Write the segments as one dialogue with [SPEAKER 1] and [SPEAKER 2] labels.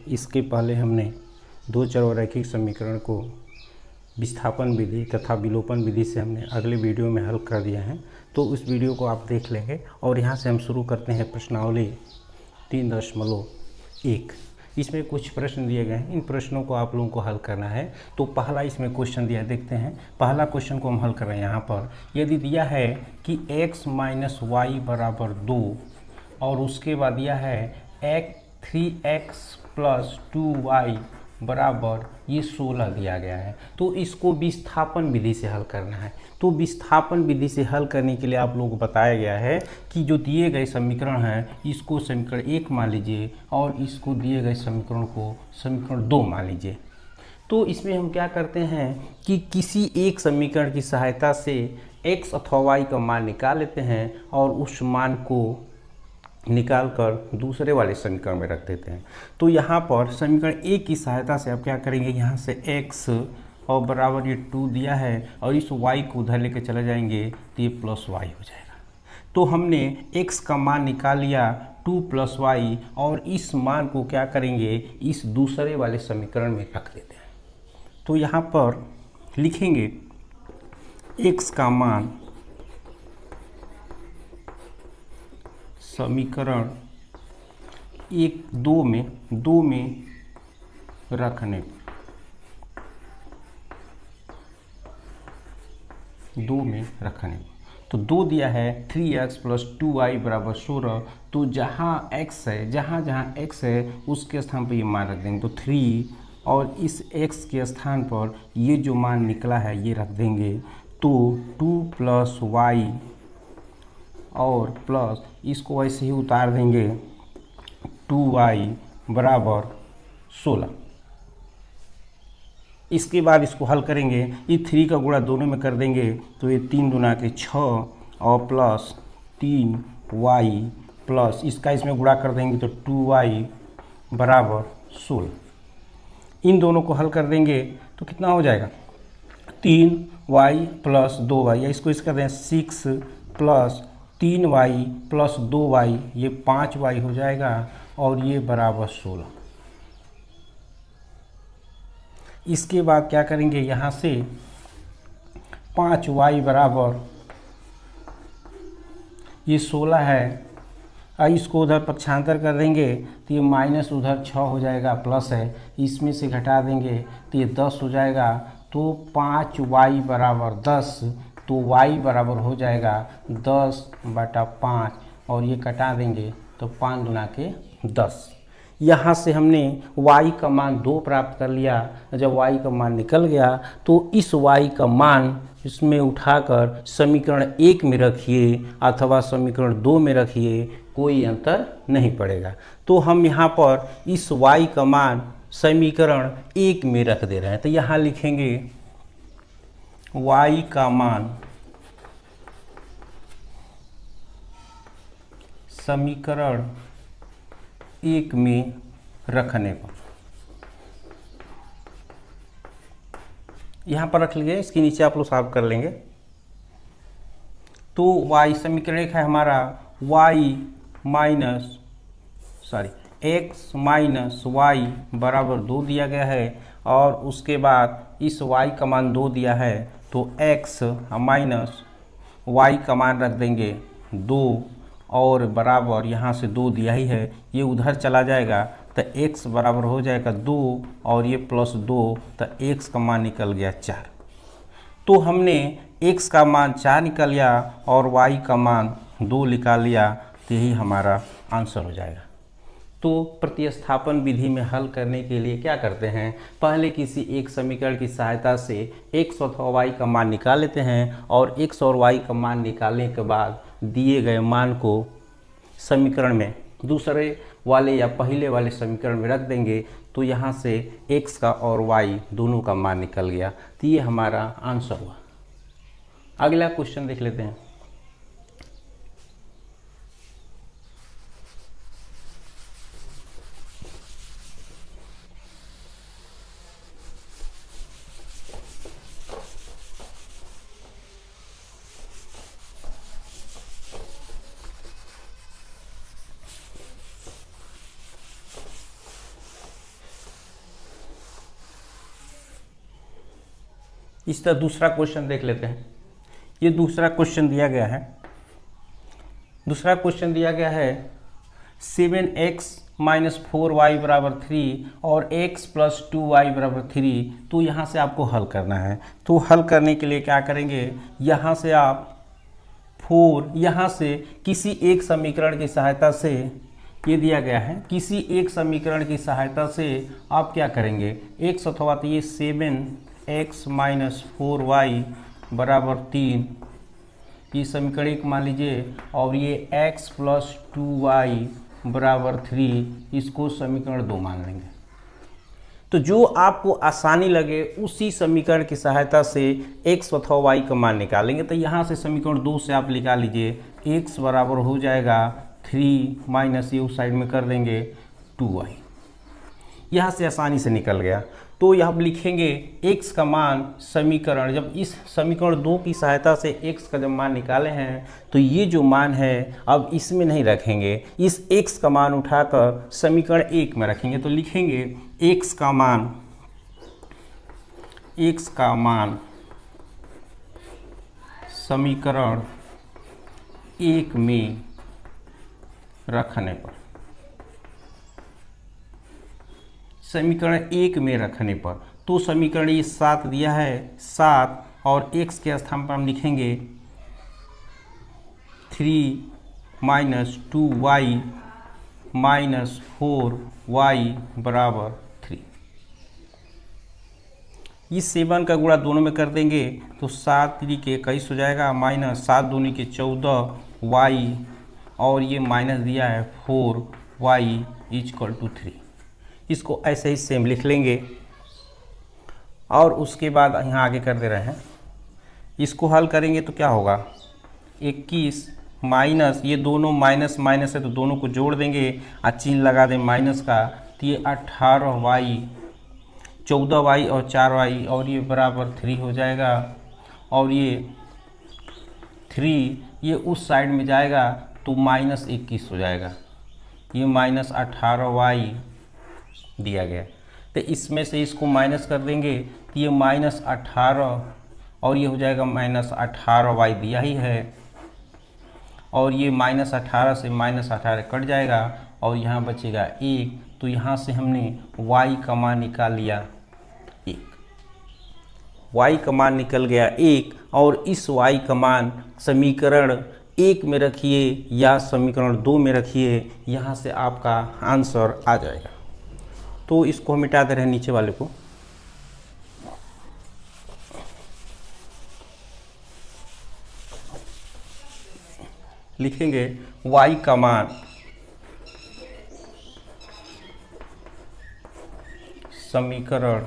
[SPEAKER 1] इसके पहले हमने दो चररैखिक समीकरण को विस्थापन विधि तथा विलोपन विधि से हमने अगले वीडियो में हल कर दिया है, तो उस वीडियो को आप देख लेंगे। और यहाँ से हम शुरू करते हैं प्रश्नावली 3.1। इसमें कुछ प्रश्न दिए गए हैं, इन प्रश्नों को आप लोगों को हल करना है। तो पहला इसमें क्वेश्चन दिया, देखते हैं। पहला क्वेश्चन को हम हल कर रहे हैं। यहाँ पर यदि दिया है कि x माइनस वाई बराबर 2 और उसके बाद दिया है 3x प्लस 2y बराबर ये 16 दिया गया है, तो इसको विस्थापन विधि से हल करना है। तो विस्थापन विधि से हल करने के लिए आप लोगों को बताया गया है कि जो दिए गए समीकरण हैं इसको समीकरण 1 मान लीजिए और इसको दिए गए समीकरण को समीकरण 2 मान लीजिए। तो इसमें हम क्या करते हैं कि किसी एक समीकरण की सहायता से x अथवा y का मान निकाल लेते हैं और उस मान को निकाल कर दूसरे वाले समीकरण में रख देते हैं। तो यहाँ पर समीकरण ए की सहायता से आप क्या करेंगे, यहाँ से x और बराबर ये 2 दिया है और इस y को उधर लेके चले जाएंगे तो ये प्लस y हो जाएगा। तो हमने x का मान निकाल लिया 2 प्लस y और इस मान को क्या करेंगे, इस दूसरे वाले समीकरण में रख देते हैं। तो यहाँ पर लिखेंगे x का मान समीकरण 2 में रखने तो 2 दिया है 3x प्लस 2y बराबर 16। तो जहाँ x है, जहाँ x है उसके स्थान पर ये मान रख देंगे। तो 3 और इस x के स्थान पर ये जो मान निकला है ये रख देंगे। तो 2 प्लस y और प्लस इसको ऐसे ही उतार देंगे 2y बराबर 16। इसके बाद इसको हल करेंगे, ये 3 का गुणा दोनों में कर देंगे तो ये 3 दूना के 6 और प्लस 3y प्लस इसका इसमें गुणा कर देंगे तो 2y बराबर 16। इन दोनों को हल कर देंगे तो कितना हो जाएगा, 3y प्लस 2y, या इसको इसका दें 6 प्लस 3y प्लस 2y, ये 5y हो जाएगा और ये बराबर 16। इसके बाद क्या करेंगे, यहाँ से 5y बराबर ये 16 है और इसको उधर पक्षांतर कर देंगे तो ये माइनस उधर 6 हो जाएगा, प्लस है इसमें से घटा देंगे तो ये 10 हो जाएगा। तो 5y बराबर 10, तो y बराबर हो जाएगा 10/5 और ये कटा देंगे तो 5 दूना के 10। यहाँ से हमने y का मान 2 प्राप्त कर लिया। जब y का मान निकल गया तो इस y का मान इसमें उठाकर समीकरण 1 में रखिए अथवा समीकरण 2 में रखिए, कोई अंतर नहीं पड़ेगा। तो हम यहाँ पर इस y का मान समीकरण 1 में रख दे रहे हैं। तो यहाँ लिखेंगे y का मान समीकरण 1 में रखने पर, यहाँ पर रख लिए, इसके नीचे आप लोग साफ कर लेंगे। तो y समीकरण 1 है हमारा x माइनस y बराबर 2 दिया गया है और उसके बाद इस y का मान 2 दिया है तो x माइनस y का मान रख देंगे 2 और बराबर यहाँ से 2 दिया ही है, ये उधर चला जाएगा तो x बराबर हो जाएगा 2 और ये प्लस 2, तो x का मान निकल गया 4। तो हमने x का मान 4 निकाल लिया और y का मान 2 निकाल लिया, तो यही हमारा आंसर हो जाएगा। तो प्रतिस्थापन विधि में हल करने के लिए क्या करते हैं, पहले किसी एक समीकरण की सहायता से x अथवा y का मान निकाल लेते हैं और x और y का मान निकालने के बाद दिए गए मान को समीकरण में दूसरे वाले या पहले वाले समीकरण में रख देंगे। तो यहाँ से x का और y दोनों का मान निकल गया, तो ये हमारा आंसर हुआ। अगला क्वेश्चन देख लेते हैं। इस तरह दूसरा क्वेश्चन देख लेते हैं। ये दूसरा क्वेश्चन दिया गया है। दूसरा क्वेश्चन दिया गया है 7x माइनस 4y बराबर 3 और x प्लस 2y बराबर 3। तो यहाँ से आपको हल करना है। तो हल करने के लिए क्या करेंगे, यहाँ से आप 4, यहाँ से किसी एक समीकरण की सहायता से, ये दिया गया है, किसी एक समीकरण की सहायता से आप क्या करेंगे, x अथवा तो ये 7x माइनस 4y बराबर 3, ये समीकरण एक मान लीजिए, और ये x प्लस 2y बराबर 3, इसको समीकरण 2 मान लेंगे। तो जो आपको आसानी लगे उसी समीकरण की सहायता से x अथवा y का मान निकालेंगे। तो यहाँ से समीकरण 2 से आप निकाल लीजिए, x बराबर हो जाएगा 3 माइनस ये उस साइड में कर देंगे 2y। यहाँ से आसानी से निकल गया। तो यहाँ लिखेंगे x का मान, समीकरण, जब इस समीकरण 2 की सहायता से x का जब मान निकाले हैं तो ये जो मान है अब इसमें नहीं रखेंगे, इस x का मान उठाकर समीकरण 1 में रखेंगे। तो लिखेंगे x का मान समीकरण 1 में रखने पर, समीकरण 1 में रखने पर, तो समीकरण ये 7 दिया है, 7 और x के स्थान पर हम लिखेंगे 3 माइनस 2y माइनस 4y बराबर 3। इस 7 का गुणा दोनों में कर देंगे तो 7 3 के 21 हो जाएगा, माइनस 7 दूनी के 14y, और ये माइनस दिया है 4y इक्वल टू 3। इसको ऐसे ही सेम लिख लेंगे और उसके बाद यहाँ आगे कर दे रहे हैं। इसको हल करेंगे तो क्या होगा, 21 माइनस, ये दोनों माइनस माइनस है तो दोनों को जोड़ देंगे और चिन्ह लगा दें माइनस का, तो ये 18y, 14y और 4y, और ये बराबर 3 हो जाएगा। और ये 3 ये उस साइड में जाएगा तो माइनस 21 हो जाएगा, ये माइनस 18y दिया गया। तो इसमें से इसको माइनस कर देंगे तो ये माइनस 18 और ये हो जाएगा माइनस 18y दिया ही है, और ये माइनस 18 से माइनस 18 कट जाएगा और यहाँ बचेगा 1। तो यहाँ से हमने y का मान निकाल लिया 1, y का मान निकल गया 1, और इस y का मान समीकरण 1 में रखिए या समीकरण 2 में रखिए, यहाँ से आपका आंसर आ जाएगा। तो इसको हम मिटा दे रहे हैं नीचे वाले को। लिखेंगे y का मान समीकरण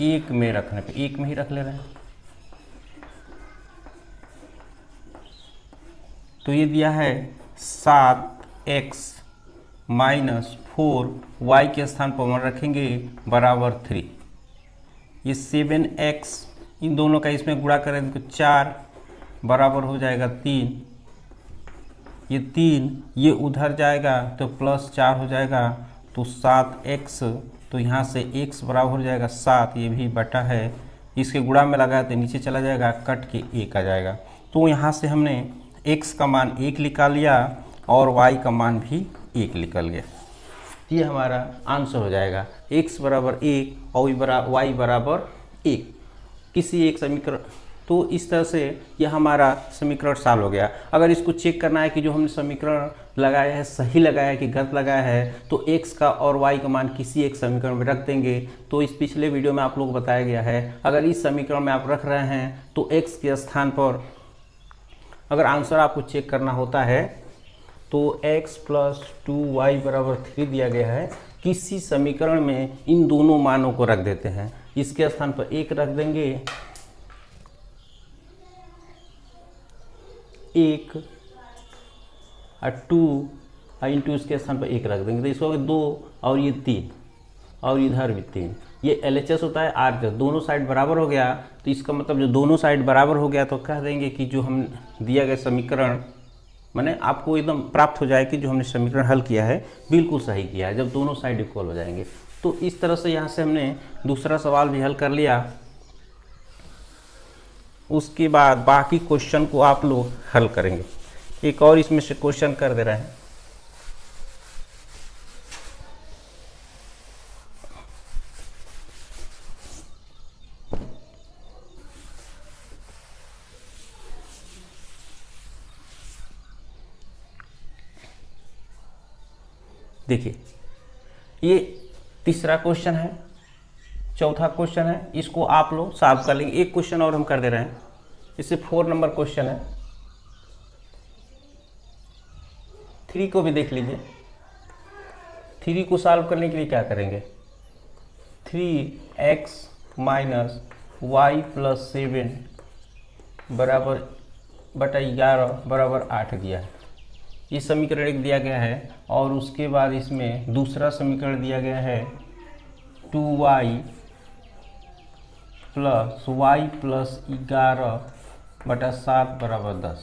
[SPEAKER 1] 1 में रखने पे, 1 में ही रख ले रहे हैं। तो ये दिया है 7x माइनस 4y के स्थान पर मान रखेंगे बराबर 3। ये 7x, इन दोनों का इसमें गुणा करें तो 4 बराबर हो जाएगा 3, ये 3 ये उधर जाएगा तो प्लस 4 हो जाएगा, तो 7x, तो यहाँ से x बराबर हो जाएगा 7, ये भी बटा है, इसके गुणा में लगा तो नीचे चला जाएगा, कट के 1 आ जाएगा। तो यहाँ से हमने x का मान 1 निकाल लिया और y का मान भी 1 निकल गया। ये हमारा आंसर हो जाएगा, x बराबर 1 और y बराबर 1, किसी एक समीकरण। तो इस तरह से यह हमारा समीकरण सॉल्व हो गया। अगर इसको चेक करना है कि जो हमने समीकरण लगाया है सही लगाया है कि गलत लगाया है, तो x का और y का मान किसी एक समीकरण में रख देंगे। तो इस पिछले वीडियो में आप लोगों को बताया गया है, अगर इस समीकरण में आप रख रहे हैं तो x के स्थान पर अगर आंसर आपको चेक करना होता है तो x प्लस 2y बराबर 3 दिया गया है, किसी समीकरण में इन दोनों मानों को रख देते हैं। इसके स्थान पर 1 रख देंगे, 1 और 2 इंटू इसके स्थान पर 1 रख देंगे, तो इसको 2 और ये 3 और इधर भी 3। ये LHS होता है RHS, दोनों साइड बराबर हो गया। तो इसका मतलब जो दोनों साइड बराबर हो गया तो कह देंगे कि जो हम दिया गया समीकरण, माने आपको एकदम प्राप्त हो जाए कि जो हमने समीकरण हल किया है बिल्कुल सही किया है, जब दोनों साइड इक्वल हो जाएंगे। तो इस तरह से यहाँ से हमने दूसरा सवाल भी हल कर लिया। उसके बाद बाकी क्वेश्चन को आप लोग हल करेंगे। एक और इसमें से क्वेश्चन कर दे रहे हैं। देखिए, ये तीसरा क्वेश्चन है, चौथा क्वेश्चन है, इसको आप लोग सॉल्व कर लेंगे। एक क्वेश्चन और हम कर दे रहे हैं, इससे 4 नंबर क्वेश्चन है। 3 को भी देख लीजिए। 3 को सॉल्व करने के लिए क्या करेंगे, 3x माइनस वाई प्लस 7 बराबर बटा 11 बराबर 8 दिया है। ये समीकरण एक दिया गया है और उसके बाद इसमें दूसरा समीकरण दिया गया है 2y प्लस वाई प्लस 11 बटा 7 बराबर 10।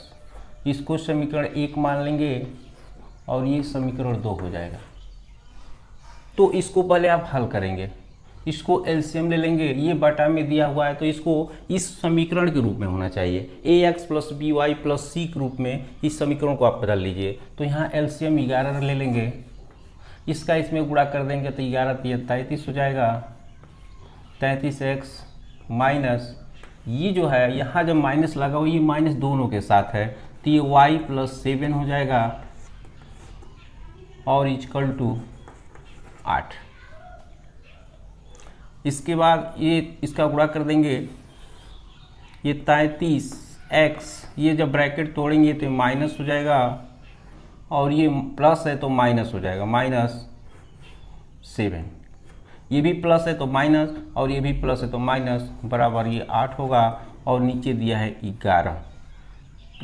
[SPEAKER 1] इसको समीकरण 1 मान लेंगे और ये समीकरण 2 हो जाएगा। तो इसको पहले आप हल करेंगे, इसको एलसीएम ले लेंगे। ये बटा में दिया हुआ है तो इसको इस समीकरण के रूप में होना चाहिए, ax plus b y plus c के रूप में इस समीकरण को आप बदल लीजिए। तो यहाँ एलसीएम 11 ले लेंगे, इसका इसमें गुणा कर देंगे तो 11 33 हो जाएगा। 33x माइनस ये जो है यहाँ जब माइनस लगा हो, ये माइनस दोनों के साथ है तो ये y प्लस 7 हो जाएगा और इक्वल टू 8। इसके बाद ये इसका गुणा कर देंगे, ये 33x, ये जब ब्रैकेट तोड़ेंगे तो माइनस हो जाएगा और ये प्लस है तो माइनस हो जाएगा, -7। ये भी प्लस है तो माइनस और ये भी प्लस है तो माइनस, बराबर ये 8 होगा और नीचे दिया है 11।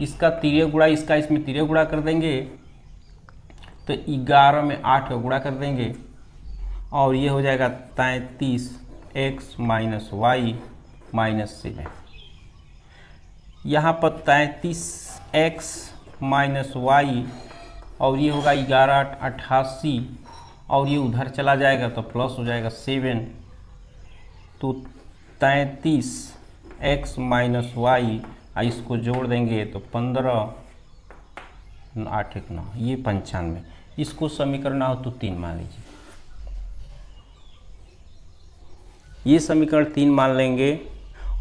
[SPEAKER 1] इसका तिर्य गुणा, इसका इसमें तिर्य गुणा कर देंगे तो 11 में 8 का गुणा कर देंगे और ये हो जाएगा 33x माइनस वाई माइनस 7। यहाँ पर 33x माइनस वाई और ये होगा 11 88 और ये उधर चला जाएगा तो प्लस हो जाएगा 7। तो 33x माइनस वाई, इसको जोड़ देंगे तो 15 8 1 9, ये 95। इसको समीकरण हो तो 3 मान लीजिए। ये समीकरण 3 मान लेंगे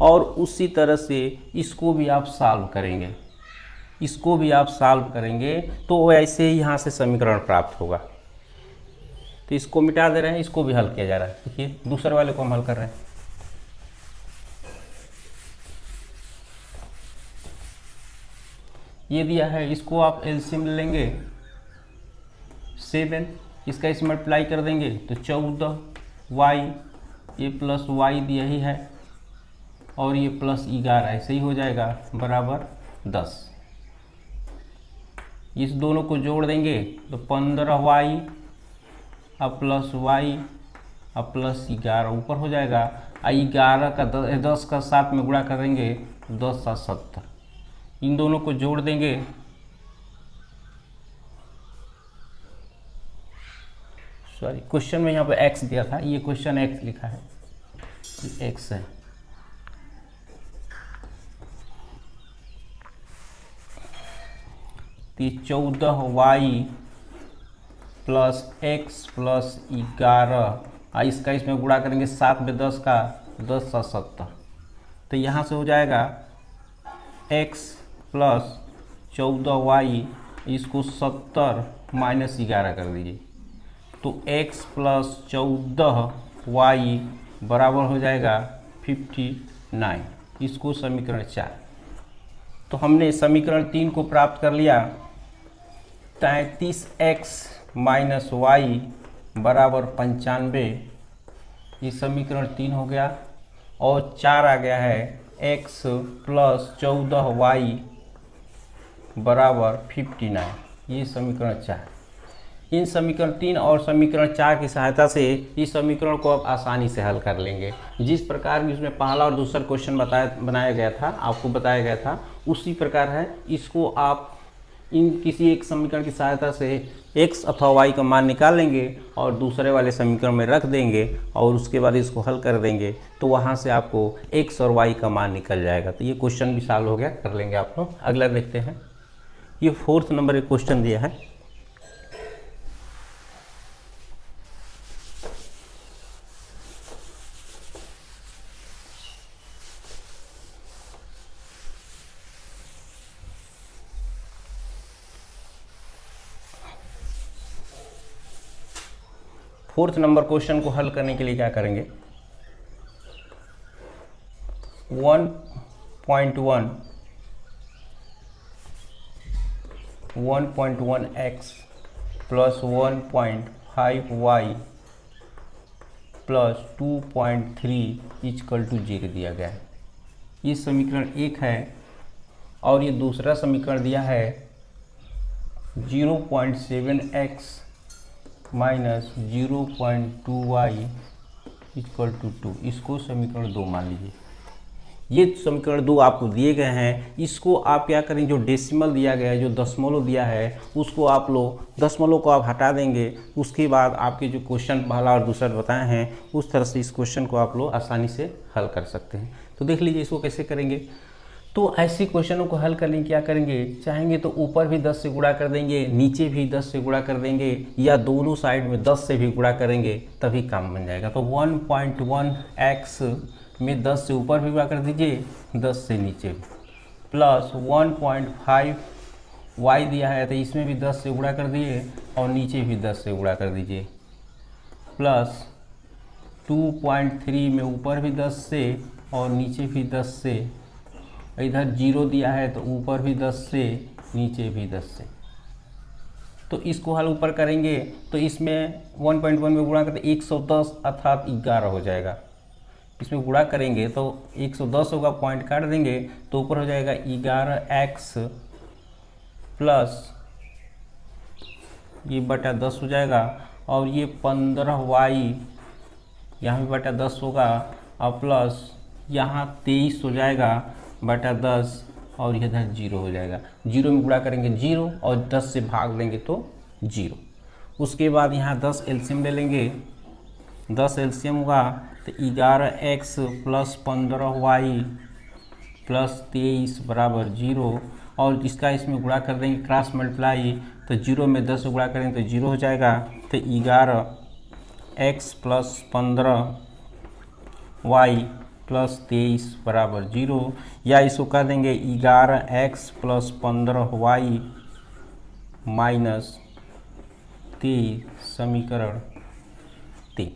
[SPEAKER 1] और उसी तरह से इसको भी आप सॉल्व करेंगे, इसको भी आप सॉल्व करेंगे तो ऐसे ही यहाँ से समीकरण प्राप्त होगा। तो इसको मिटा दे रहे हैं, इसको भी हल किया जा रहा है। देखिए दूसरे वाले को हम हल कर रहे हैं। ये दिया है, इसको आप एलसीएम ले लेंगे 7, इसका इस मल्टीप्लाई कर देंगे तो 14y, ये प्लस y दिया ही है और ये प्लस 11 ऐसे ही हो जाएगा, बराबर 10। इस दोनों को जोड़ देंगे तो 15y अब प्लस y अब प्लस 11 ऊपर हो जाएगा। 11 का 10 का 7 में गुणा करेंगे 10 7 70। इन दोनों को जोड़ देंगे सॉरी, क्वेश्चन में यहाँ पे x दिया था, ये क्वेश्चन x लिखा है, x है। तो 14y प्लस x प्लस 11, इसका इसमें गुणा करेंगे 7 में 10 का 10 7 70। तो यहाँ से हो जाएगा x प्लस 14y, इसको 70 माइनस 11 कर दीजिए तो x प्लस 14y बराबर हो जाएगा 59। इसको समीकरण 4। तो हमने समीकरण 3 को प्राप्त कर लिया। 33x माइनस वाई बराबर 95, ये समीकरण 3 हो गया। और 4 आ गया है x प्लस 14y बराबर 59, ये समीकरण 4। इन समीकरण 3 और समीकरण 4 की सहायता से इस समीकरण को आप आसानी से हल कर लेंगे। जिस प्रकार की उसमें पहला और दूसरा क्वेश्चन बनाया गया था, आपको बताया गया था, उसी प्रकार है। इसको आप इन किसी एक समीकरण की सहायता से x अथवा y का मान निकाल लेंगे और दूसरे वाले समीकरण में रख देंगे और उसके बाद इसको हल कर देंगे तो वहाँ से आपको x और y का मान निकल जाएगा। तो ये क्वेश्चन भी सॉल्व हो गया, कर लेंगे आप लोग। अगला देखते हैं, ये 4th नंबर एक क्वेश्चन दिया है। फोर्थ नंबर क्वेश्चन को हल करने के लिए क्या करेंगे, 1.1 plus 1.5y plus 2.3 equal to 0 दिया गया है। ये समीकरण एक है और ये दूसरा समीकरण दिया है 0.7x minus 0.2y equal to 2। इसको समीकरण 2 मान लीजिए। ये समीकरण 2 आपको दिए गए हैं। इसको आप क्या करेंगे, जो डेसिमल दिया गया है, जो दशमलव दिया है, उसको आप लोग दशमलव को आप हटा देंगे। उसके बाद आपके जो क्वेश्चन पहला और दूसरा बताए हैं उस तरह से इस क्वेश्चन को आप लोग आसानी से हल कर सकते हैं। तो देख लीजिए इसको कैसे करेंगे। तो ऐसे क्वेश्चनों को हल करने क्या करेंगे, चाहेंगे तो ऊपर भी 10 से गुणा कर देंगे, नीचे भी 10 से गुणा कर देंगे, या दोनों साइड में 10 से भी गुणा करेंगे, तभी काम बन जाएगा। तो 1.1x में 10 से ऊपर भी गुणा कर दीजिए, 10 से नीचे भी, प्लस 1.5y दिया है तो इसमें भी 10 से गुणा कर दिए और नीचे भी 10 से गुणा कर दीजिए, प्लस 2.3 में ऊपर भी 10 से और नीचे भी 10 से, इधर 0 दिया है तो ऊपर भी 10 से नीचे भी 10 से। तो इसको हल ऊपर करेंगे तो इसमें 1.1 में गुणा करते 110 अर्थात 11 हो जाएगा। इसमें गुणा करेंगे तो 110 होगा, पॉइंट काट देंगे तो ऊपर हो जाएगा 11x प्लस ये बटा 10 हो जाएगा और ये 15y यहाँ भी बटा 10 होगा और प्लस यहाँ 23 हो जाएगा बटा 10 और इधर 0 हो जाएगा। 0 में गुणा करेंगे 0 और 10 से भाग देंगे तो 0। उसके बाद यहाँ 10 एलसीएम ले लेंगे, 10 एलसीएम होगा तो 11x प्लस 15y प्लस 23 बराबर 0 और इसका इसमें गुणा कर देंगे क्रॉस मल्टीप्लाई, तो 0 में 10 से गुणा करेंगे तो 0 हो जाएगा। तो 11x प्लस 15y प्लस 23 बराबर 0, या इसको कर देंगे 11x प्लस 15y माइनस 23 समीकरण 3।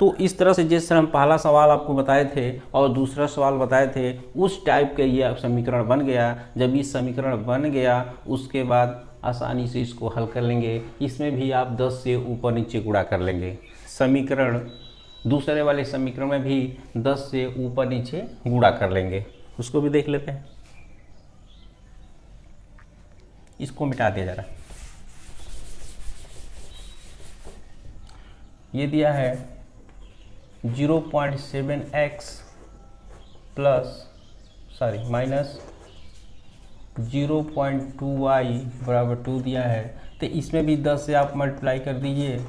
[SPEAKER 1] तो इस तरह से जैसे हम पहला सवाल आपको बताए थे और दूसरा सवाल बताए थे उस टाइप का ये समीकरण बन गया। जब ये समीकरण बन गया उसके बाद आसानी से इसको हल कर लेंगे। इसमें भी आप 10 से ऊपर नीचे गुणा कर लेंगे। समीकरण दूसरे वाले समीकरण में भी 10 से ऊपर नीचे गुणा कर लेंगे। उसको भी देख लेते हैं। इसको मिटा दिया जा रहा है। ये दिया है 0.7x माइनस 0.2y बराबर 2 दिया है। तो इसमें भी 10 से आप मल्टीप्लाई कर दीजिए,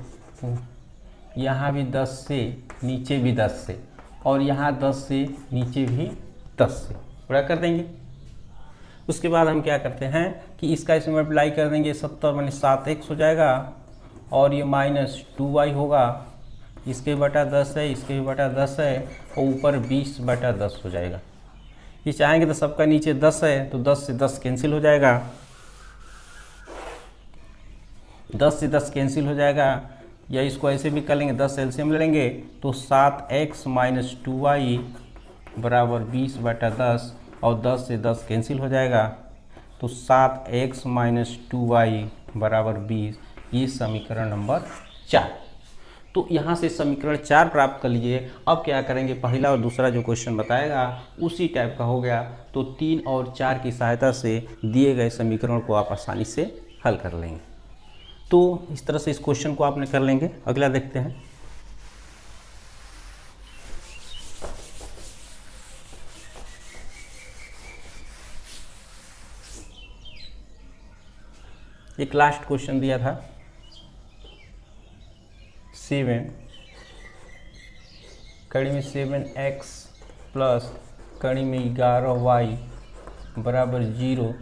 [SPEAKER 1] यहाँ भी 10 से, नीचे भी 10 से और यहाँ 10 से नीचे भी 10 से पूरा कर देंगे। उसके बाद हम क्या करते हैं कि इसका इसमें मल्टीप्लाई कर देंगे, 70 माने 7x हो जाएगा और ये माइनस 2y होगा। इसके बटा 10 है, इसके भी बटा 10 है और ऊपर 20 बटा 10 हो जाएगा। ये चाहेंगे तो सबका नीचे 10 है तो 10 से 10 कैंसिल हो जाएगा, 10 से 10 कैंसिल हो जाएगा। या इसको ऐसे भी कर लेंगे, 10 एलसीएम ले लेंगे तो 7x माइनस 2y बराबर 20 बटा 10 और 10 से 10 कैंसिल हो जाएगा तो 7x माइनस 2y बराबर 20। ये समीकरण नंबर 4। तो यहाँ से समीकरण 4 प्राप्त कर लीजिए। अब क्या करेंगे, पहला और दूसरा जो क्वेश्चन बताएगा उसी टाइप का हो गया। तो 3 और 4 की सहायता से दिए गए समीकरण को आप आसानी से हल कर लेंगे। तो इस तरह से इस क्वेश्चन को आपने कर लेंगे। अगला देखते हैं। एक लास्ट क्वेश्चन दिया था 7 कड़ी में 7x प्लस कड़ी में 11y बराबर 0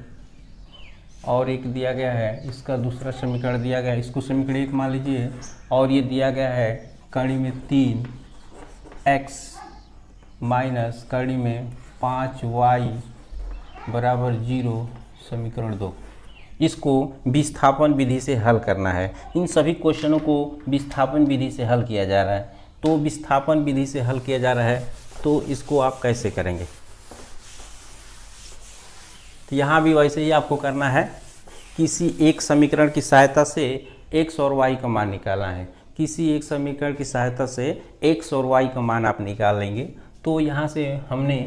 [SPEAKER 1] और एक दिया गया है, इसका दूसरा समीकरण दिया गया है, इसको समीकरण 1 मान लीजिए, और ये दिया गया है कड़ी में 3x माइनस कड़ी में 5y बराबर 0 समीकरण 2। इसको विस्थापन विधि से हल करना है। इन सभी क्वेश्चनों को विस्थापन विधि से हल किया जा रहा है। तो विस्थापन विधि से हल किया जा रहा है, तो इसको आप कैसे करेंगे? तो यहाँ भी वैसे ही आपको करना है, किसी एक समीकरण की सहायता से x और y का मान निकालना है। किसी एक समीकरण की सहायता से x और y का मान आप निकाल लेंगे। तो यहाँ से हमने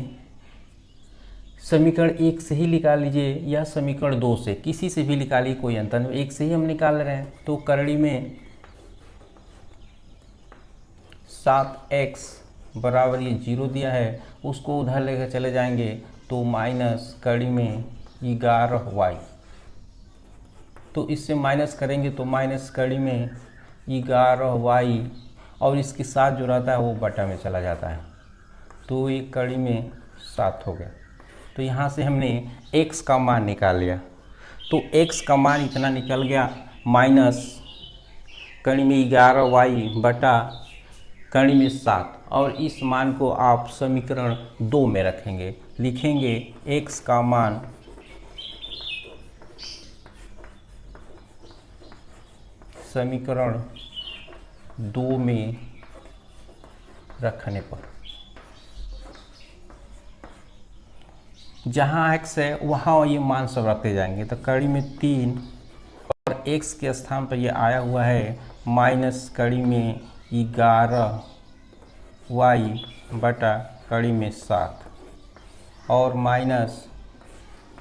[SPEAKER 1] समीकरण 1 से ही निकाल लीजिए या समीकरण 2 से, किसी से भी निकालिए, कोई अंतर नहीं, 1 से ही हम निकाल रहे हैं। तो कड़ी में 7x बराबर ये 0 दिया है, उसको उधर लेकर चले जाएंगे तो माइनस कड़ी में 11y, तो इससे माइनस करेंगे तो माइनस कड़ी में 11y और इसके साथ जो रहता है वो बटा में चला जाता है, तो एक कड़ी में 7 हो गया। तो यहाँ से हमने x का मान निकाल लिया। तो x का मान इतना निकल गया, माइनस कड़ी में 11y बटा कड़ी में 7, और इस मान को आप समीकरण 2 में रखेंगे। लिखेंगे x का मान समीकरण 2 में रखने पर, जहाँ x है वहाँ ये मान सब रखते जाएंगे। तो कड़ी में 3 और x के स्थान पर ये आया हुआ है माइनस कड़ी में 11y बटा कड़ी में 7 और माइनस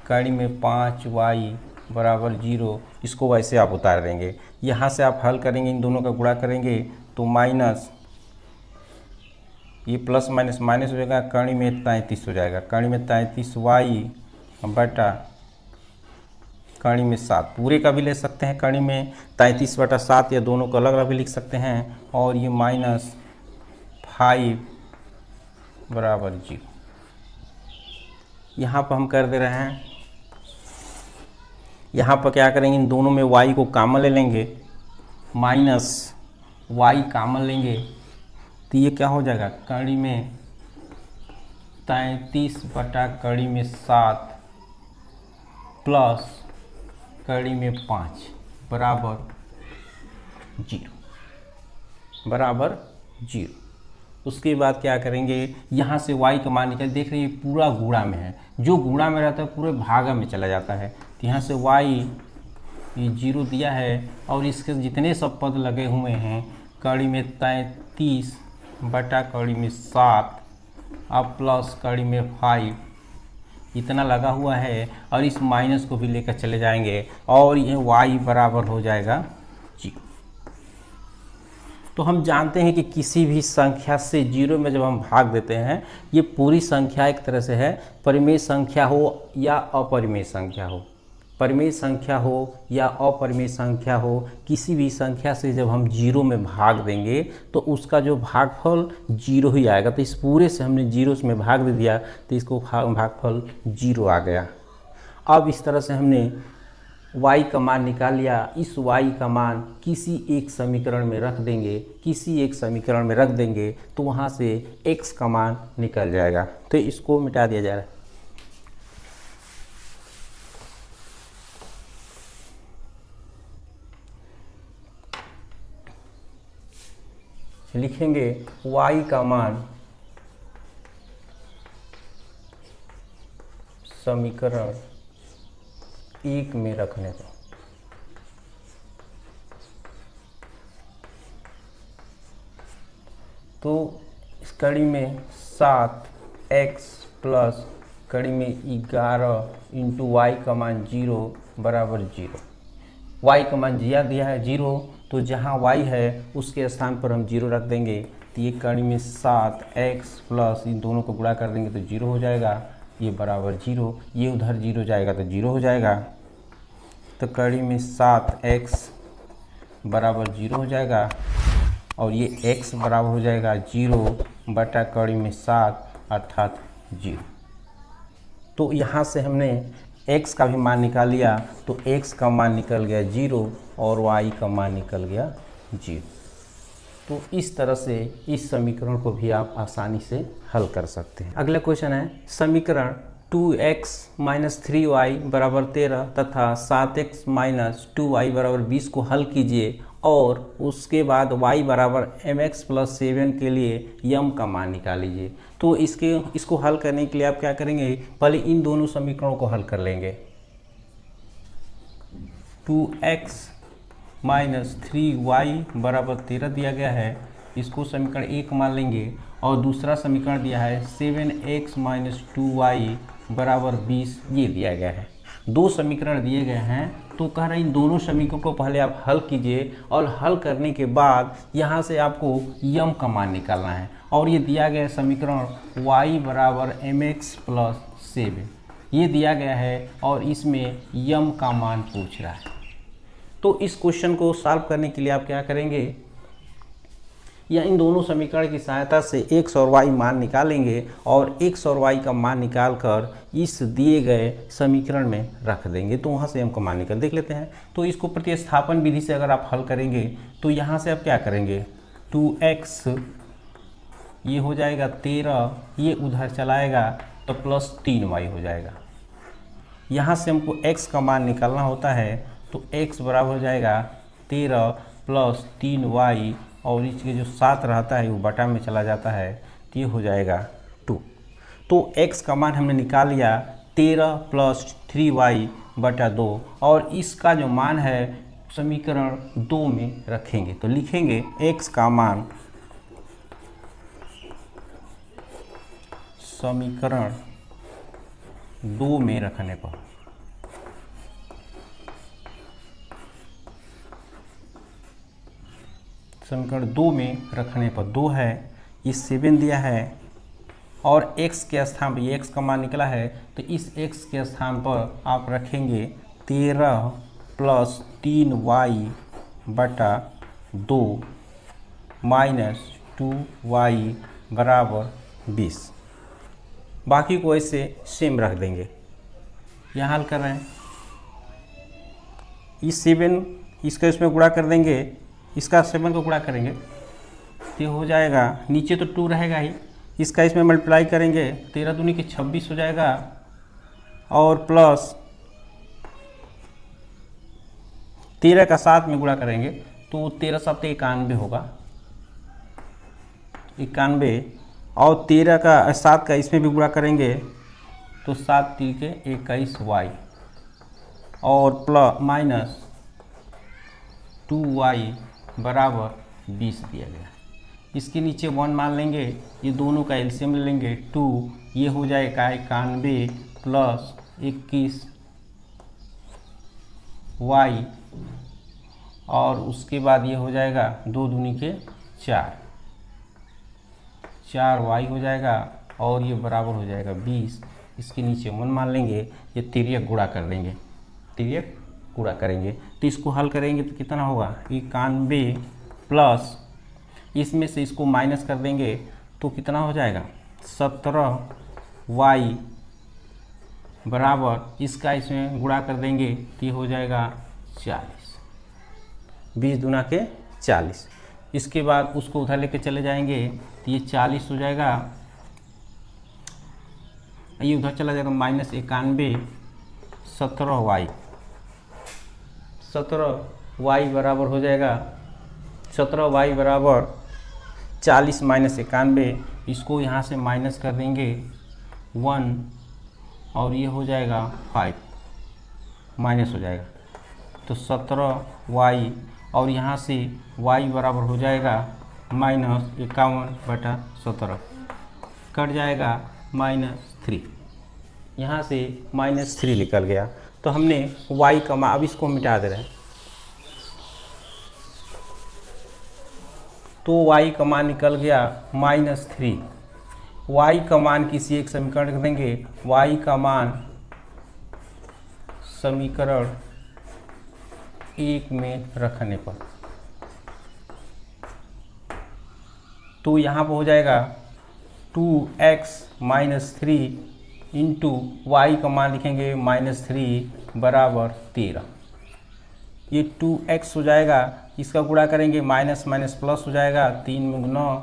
[SPEAKER 1] कड़ी में 5y बराबर 0। इसको वैसे आप उतार देंगे। यहाँ से आप हल करेंगे, इन दोनों का गुणा करेंगे तो माइनस ये प्लस माइनस माइनस हो जाएगा, कड़ी में 33 हो जाएगा। कड़ी में 33y बटा कड़ी में 7, पूरे का भी ले सकते हैं, कड़ी में 33 बटा 7 या दोनों को अलग अलग भी लिख सकते हैं। और ये माइनस 5 बराबर 0। यहाँ पर हम कर दे रहे हैं, यहाँ पर क्या करेंगे, इन दोनों में y को कॉमन ले लेंगे, माइनस y कॉमन लेंगे तो ये क्या हो जाएगा, कड़ी में 33 बटा कड़ी में 7 प्लस कड़ी में 5 बराबर 0। उसके बाद क्या करेंगे, यहाँ से y का मान निकाल, देख रहे हैं पूरा गुणा में है, जो गुणा में रहता है पूरे भागा में चला जाता है। तो यहाँ से y ये 0 दिया है और इसके जितने सब पद लगे हुए हैं, कड़ी में 33 बटा कड़ी में 7 अब प्लस कड़ी में 5 इतना लगा हुआ है, और इस माइनस को भी लेकर चले जाएंगे और ये y बराबर हो जाएगा 0। तो हम जानते हैं कि किसी भी संख्या से 0 में जब हम भाग देते हैं, ये पूरी संख्या एक तरह से है, परिमेय संख्या हो या अपरिमेय संख्या हो, परिमेय संख्या हो या अपरिमेय संख्या हो, किसी भी संख्या से जब हम 0 में भाग देंगे तो उसका जो भागफल 0 ही आएगा। तो इस पूरे से हमने 0 में भाग दे दिया तो इसको भागफल 0 आ गया। अब इस तरह से हमने y का मान निकाल लिया। इस y का मान किसी एक समीकरण में रख देंगे, किसी एक समीकरण में रख देंगे तो वहाँ से x का मान निकल जाएगा। तो इसको मिटा दिया जा रहा है। लिखेंगे y का मान समीकरण 1 में रखने पर, तो इस कड़ी में 7x प्लस कड़ी में 11 इंटू वाई का मान 0 बराबर 0। y का मान दिया है 0, तो जहाँ y है उसके स्थान पर हम 0 रख देंगे। तो ये कड़ी में 7x प्लस इन दोनों को गुणा कर देंगे तो 0 हो जाएगा, ये बराबर 0, ये उधर 0 जाएगा तो 0 हो जाएगा। तो कड़ी में 7x बराबर 0 हो जाएगा और ये x बराबर हो जाएगा 0 बटा कड़ी में 7 अर्थात 0। तो यहाँ से हमने x का भी मान निकाल लिया, तो x का मान निकल गया 0 और y का मान निकल गया 0। तो इस तरह से इस समीकरण को भी आप आसानी से हल कर सकते हैं। अगला क्वेश्चन है समीकरण 2x - 3y बराबर 13 तथा 7x - 2y बराबर 20 को हल कीजिए और उसके बाद y बराबर mx + 7 के लिए यम का मान निकाल लीजिए। तो इसको हल करने के लिए आप क्या करेंगे, पहले इन दोनों समीकरणों को हल कर लेंगे। 2x - 3y बराबर 13 दिया गया है, इसको समीकरण 1 मान लेंगे और दूसरा समीकरण दिया है 7x - 2y बराबर 20 ये दिया गया है। दो समीकरण दिए गए हैं, तो कह रहे हैं इन दोनों समीकरणों को पहले आप हल कीजिए और हल करने के बाद यहाँ से आपको यम का मान निकालना है। और ये दिया गया समीकरण y बराबर mx + 7 ये दिया गया है और इसमें यम का मान पूछ रहा है। तो इस क्वेश्चन को सॉल्व करने के लिए आप क्या करेंगे, या इन दोनों समीकरण की सहायता से x और y मान निकालेंगे और x और y का मान निकालकर इस दिए गए समीकरण में रख देंगे, तो वहाँ से हम का मान निकाल देख लेते हैं। तो इसको प्रतिस्थापन विधि से अगर आप हल करेंगे तो यहाँ से आप क्या करेंगे, 2x ये हो जाएगा 13, ये उधर चलाएगा तो +3y हो जाएगा। यहाँ से हमको x का मान निकालना होता है, तो x बराबर हो जाएगा 13 + 3y और इसके जो 7 रहता है वो बटा में चला जाता है, तो ये हो जाएगा 2। तो x का मान हमने निकाल लिया 13 + 3y बटा 2 और इसका जो मान है समीकरण 2 में रखेंगे। तो लिखेंगे x का मान समीकरण 2 में रखने पर समीकरण 2 में रखने पर 2 है, ये 7 दिया है और x के स्थान पर ये x का मान निकला है, तो इस x के स्थान पर आप रखेंगे 13 + 3y बटा 2 - 2y बराबर 20। बाकी को ऐसे सेम रख देंगे। यहाँ हल कर रहे हैं, इस 7 इसका इसमें गुणा कर देंगे, इसका 7 को गुणा करेंगे तो हो जाएगा, नीचे तो 2 रहेगा ही, इसका इसमें मल्टीप्लाई करेंगे 13 दूनी के 26 हो जाएगा और प्लस 13 का 7 में गुणा करेंगे तो 13 7 91 होगा, 91 और 13 का 7 का इसमें भी गुणा करेंगे तो 7 3 के 21y और प्लस -2y बराबर 20 दिया गया। इसके नीचे 1 मान लेंगे, ये दोनों का एलसीएम ले लेंगे 2, ये हो जाएगा 91 प्लस 21y और उसके बाद ये हो जाएगा 2 दूनी के 4y हो जाएगा और ये बराबर हो जाएगा 20। इसके नीचे 1 मान लेंगे, ये तिर्यक गुणा कर देंगे, तिर्यक गुणा करेंगे तो इसको हल करेंगे तो कितना होगा 91 प्लस इसमें से इसको माइनस कर देंगे तो कितना हो जाएगा 17y बराबर इसका इसमें गुणा कर देंगे तो ये हो जाएगा 40, 20 दूना के 40। इसके बाद उसको उधर लेके चले जाएंगे तो ये 40 हो जाएगा, ये उधर चला जाएगा -91 17y बराबर हो जाएगा 17y बराबर 40 - 91, इसको यहाँ से माइनस कर देंगे 1 और ये हो जाएगा 5 माइनस हो जाएगा तो 17y और यहाँ से y बराबर हो जाएगा -51/17 कट जाएगा -3, यहाँ से -3 निकल गया। तो हमने y का मान, अब इसको मिटा दे रहे हैं तो y का मान निकल गया -3। y का मान किसी एक समीकरण रख देंगे, y का मान समीकरण 1 में रखने पर, तो यहाँ पर हो जाएगा 2x माइनस 3 इंटू वाई का मान लिखेंगे -3 बराबर 13। ये 2x हो जाएगा, इसका गुणा करेंगे माइनस माइनस प्लस हो जाएगा, 3 में 9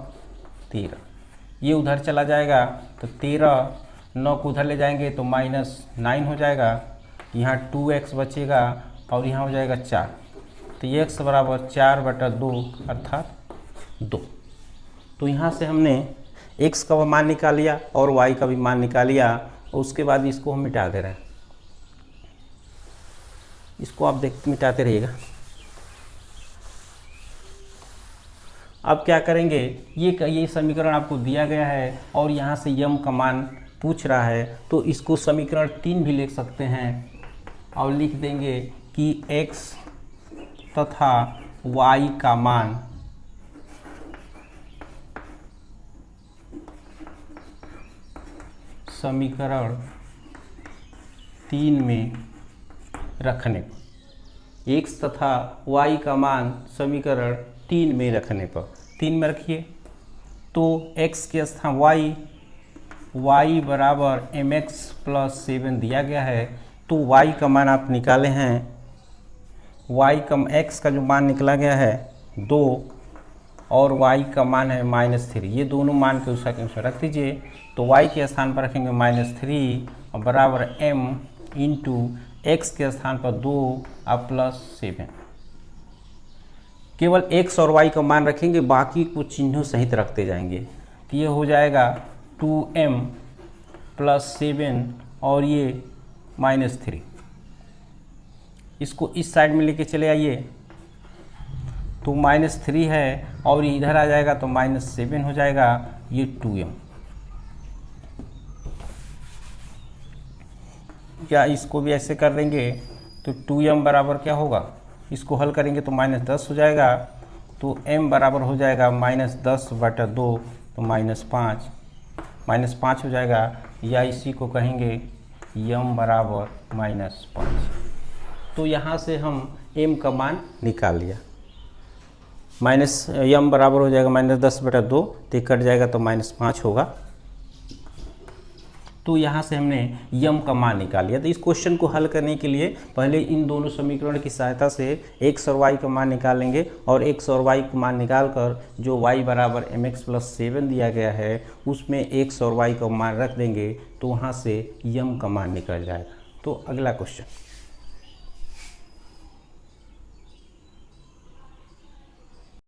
[SPEAKER 1] 13, ये उधर चला जाएगा तो 13, 9 को उधर ले जाएंगे तो -9 हो जाएगा, यहाँ 2x बचेगा और यहाँ हो जाएगा 4, तो x बराबर 4/2 अर्थात 2। तो यहाँ से हमने x का मान निकाल लिया और y का भी मान निकाल लिया, और उसके बाद इसको हम मिटा दे रहे हैं। इसको आप मिटाते रहिएगा। अब क्या करेंगे, ये समीकरण आपको दिया गया है और यहाँ से यम का मान पूछ रहा है, तो इसको समीकरण 3 भी लिख सकते हैं और लिख देंगे कि x तथा y का मान समीकरण 3 में रखने पर, x तथा y का मान समीकरण 3 में रखने पर, 3 में रखिए तो x के स्थान y बराबर mx प्लस 7 दिया गया है, तो y का मान आप निकाले हैं, x का जो मान निकला गया है 2 और y का मान है -3, ये दोनों मान के उसका अनुसार रख दीजिए। तो y के स्थान पर रखेंगे -3 और बराबर m इंटू x के स्थान पर 2 और प्लस 7। केवल x और y का मान रखेंगे, बाकी कुछ चिन्हों सहित रखते जाएंगे। तो ये हो जाएगा 2m प्लस 7 और ये -3। इसको इस साइड में लेके चले आइए तो -3 है और इधर आ जाएगा तो -7 हो जाएगा, ये 2m। या इसको भी ऐसे कर देंगे तो 2m बराबर क्या होगा, इसको हल करेंगे तो -10 हो जाएगा, तो m बराबर हो जाएगा -10/2 तो -5 हो जाएगा, या इसी को कहेंगे m बराबर -5। तो यहाँ से हम m का मान निकाल लिया, m बराबर हो जाएगा -10/2, तो कट जाएगा तो -5 होगा। तो यहाँ से हमने यम का मान निकाल लिया। तो इस क्वेश्चन को हल करने के लिए पहले इन दोनों समीकरण की सहायता से x और y का मान निकालेंगे और x और y का मान निकालकर जो y बराबर mx प्लस 7 दिया गया है उसमें x और y का मान रख देंगे, तो वहाँ से यम का मान निकल जाएगा। तो अगला क्वेश्चन।